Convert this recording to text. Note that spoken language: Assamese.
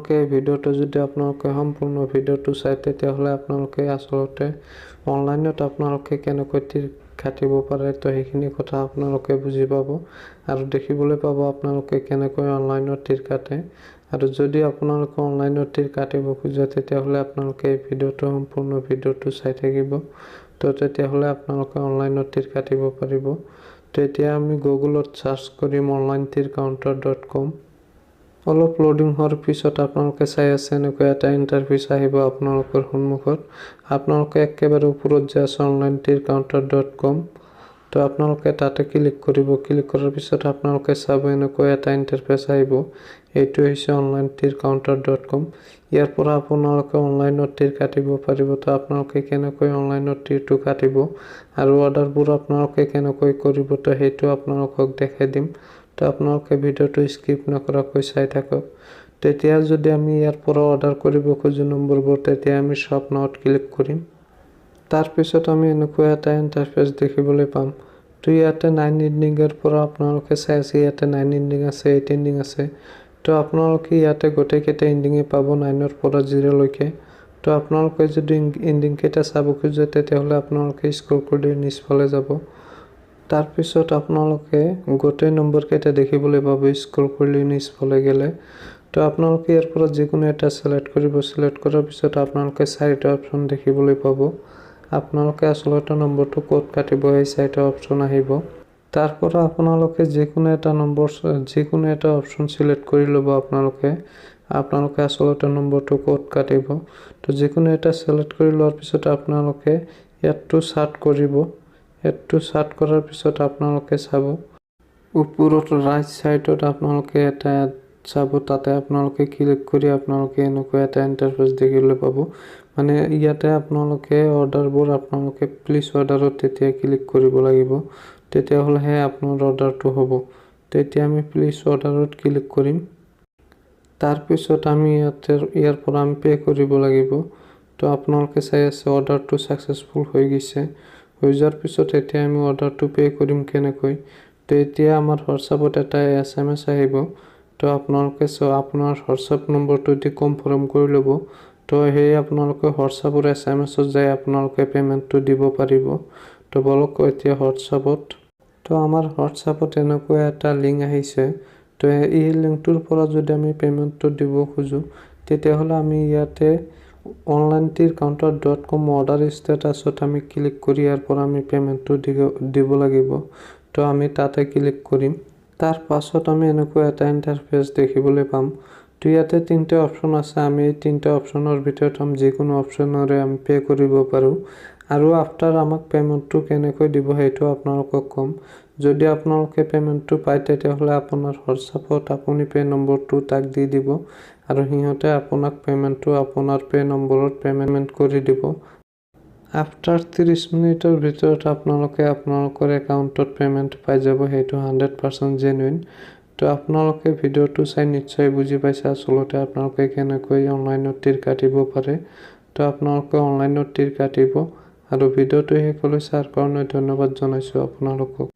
আপোনালোকে ভিডিঅ'টো যদি আপোনালোকে সম্পূৰ্ণ ভিডিঅ'টো চাই তেতিয়াহ'লে আপোনালোকে আসলতে অনলাইনত আপোনালোকে কেনেকৈ তীৰ কাটিব পাৰে তো সেইখিনি কথা আপোনালোকে বুজি পাব আৰু দেখিবলৈ পাব আপোনালোকে কেনেকৈ অনলাইনত তীৰ কাটে আৰু যদি আপোনালোকে অনলাইনত তীৰ কাটিব খোজে তেতিয়াহ'লে আপোনালোকে এই ভিডিঅ'টো সম্পূৰ্ণ ভিডিঅ'টো চাই থাকিব তো তেতিয়াহ'লে আপোনালোকে অনলাইনত তীৰ কাটিব পাৰিব। তো এতিয়া আমি গুগলত সাৰ্চ কৰিম onlinetircounter.com। অলপ লোডিং হোৱাৰ পিছত আপোনালোকে চাই আছে এনেকৈ এটা ইণ্টাৰফেচ আহিব আপোনালোকৰ সন্মুখত। আপোনালোকে একেবাৰে ওপৰত যে আছে onlinetircounter.com তো আপোনালোকে তাতে ক্লিক কৰিব। ক্লিক কৰাৰ পিছত আপোনালোকে চাব এনেকৈ এটা ইণ্টাৰফেচ আহিব। এইটো হৈছে onlinetircounter.com। ইয়াৰ পৰা আপোনালোকে অনলাইনত তীৰ কাটিব পাৰিব। তো আপোনালোকে কেনেকৈ অনলাইনত তীৰটো কাটিব আৰু অৰ্ডাৰবোৰ আপোনালোকে কেনেকৈ কৰিব তো সেইটো আপোনালোকক দেখাই দিম। তো আপোনালোকে ভিডিঅ'টো স্কিপ নকৰাকৈ চাই থাকক। তেতিয়া যদি আমি ইয়াৰ পৰা অৰ্ডাৰ কৰিব খোজো নম্বৰবোৰ তেতিয়া আমি শ্বপ নাওত ক্লিক কৰিম। তাৰ পিছত আমি এনেকুৱা এটা ইণ্টাৰফেচ দেখিবলৈ পাম। তো ইয়াতে 9 ইণ্ডিঙৰ পৰা আপোনালোকে চাই আছে ইয়াতে 9 ইণ্ডিং আছে 8 ইণ্ডিং আছে। তো আপোনালোকে ইয়াতে গোটেইকেইটা ইণ্ডিঙে পাব 9ৰ পৰা 0 লৈকে। তো আপোনালোকে যদি ইণ্ডিং কেইটা চাব খোজে তেতিয়াহ'লে আপোনালোকে স্ক্ৰল কৰি নিচফালে যাব। তাৰ পিছত আপোনালোকে গোটেই নম্বৰ কেইটা দেখিবলৈ পাব স্ক্ৰল কৰি নিচফালে গ'লে। তো আপোনালোকে ইয়াৰ পৰা যিকোনো এটা সিলেক্ট কৰিব। সিলেক্ট কৰাৰ পিছত আপোনালোকে 4টা অপচন দেখিবলৈ পাব। আপোনালোকে আসলতে নম্বৰটো ক'ত কাটিব এই 4টা অপচন আহিব। তাৰ পৰা আপোনালোকে যিকোনো এটা অপচন সিলেক্ট কৰি ল'ব। আপোনালোকে আসলতে নম্বৰটো ক'ত কাটিব। তো যিকোনো এটা সিলেক্ট কৰি লোৱাৰ পিছত আপোনালোকে ইয়াতটো সাৰ্চ কৰিব। ইয়াতটো সাৰ্চ কৰাৰ পিছত আপোনালোকে চাব ওপৰত ৰাইট সাইডত আপোনালোকে এটা চাব তাতে আপোনালোকে ক্লিক কৰি আপোনালোকে এনেকুৱা এটা ইণ্টাৰফেচ দেখিবলৈ পাব। মানে ইয়াতে আপোনালোকে অৰ্ডাৰবোৰ আপোনালোকে প্লিজ অৰ্ডাৰত তেতিয়া ক্লিক কৰিব লাগিব। তেতিয়াহ'লেহে আপোনাৰ অৰ্ডাৰটো হ'ব। তেতিয়া আমি প্লিজ অৰ্ডাৰত ক্লিক কৰিম। তাৰ পিছত আমি ইয়াৰ পৰা আমি পে কৰিব লাগিব। তো আপোনালোকে চাই আছে অৰ্ডাৰটো সাকসেসফুল হৈ গৈছে। হৈ যোৱাৰ পিছত এতিয়া আমি অৰ্ডাৰটো পে কৰিম কেনেকৈ। তো এতিয়া আমাৰ হোৱাটছআপত এটা SMS আহিব। তো আপোনালোকে আপোনাৰ হোৱাটছআপ নম্বৰটো দি কনফাৰ্ম কৰি ল'ব। তো সেই আপোনালোকে হোৱাটছআপৰ SMSত যাই আপোনালোকে পেমেণ্টটো দিব পাৰিব। তো বলক এতিয়া হোৱাটছআপত। তো আমাৰ হোৱাটছআপত এনেকুৱা এটা লিংক আহিছে। তো এই লিংকটোৰ পৰা যদি আমি পেমেণ্টটো দিব খোজো তেতিয়াহ'লে আমি ইয়াতে onlinetircounter.com অৰ্ডাৰ ষ্টেটাছত আমি ক্লিক কৰি ইয়াৰ পৰা আমি পেমেণ্টটো দিব লাগিব। তো আমি তাতে ক্লিক কৰিম। তাৰ পাছত আমি এনেকুৱা এটা ইণ্টাৰফেচ দেখিবলৈ পাম। তো ইয়াতে 3টা অপচন আছে। আমি এই 3টা অপচনৰ ভিতৰত যিকোনো অপচনৰে আমি পে কৰিব পাৰোঁ। আৰু আফটাৰ আমাক পেমেণ্টটো কেনেকৈ দিব সেইটো আপোনালোকক ক'ম। যদি আপোনালোকে পেমেণ্টটো পায় তেতিয়াহ'লে আপোনাৰ হোৱাটছআপত আপুনি পে নম্বৰটো তাক দি দিব আৰু সিহঁতে আপোনাক পেমেণ্টটো আপোনাৰ পে নম্বৰত পেমেণ্ট কৰি দিব। আফটাৰ 30 মিনিটৰ ভিতৰত আপোনালোকৰ একাউণ্টত পেমেণ্ট পাই যাব। সেইটো 100% জেনুইন। তো আপোনালোকে ভিডিঅ'টো চাই নিশ্চয় বুজি পাইছে আসলতে আপোনালোকে কেনেকৈ অনলাইনত তীৰ কাটিব পাৰে। তো আপোনালোকে অনলাইনত তীৰ কাটিব আৰু ভিডিঅ'টো শেষলৈ চোৱাৰ কাৰণে ধন্যবাদ জনাইছোঁ আপোনালোকক।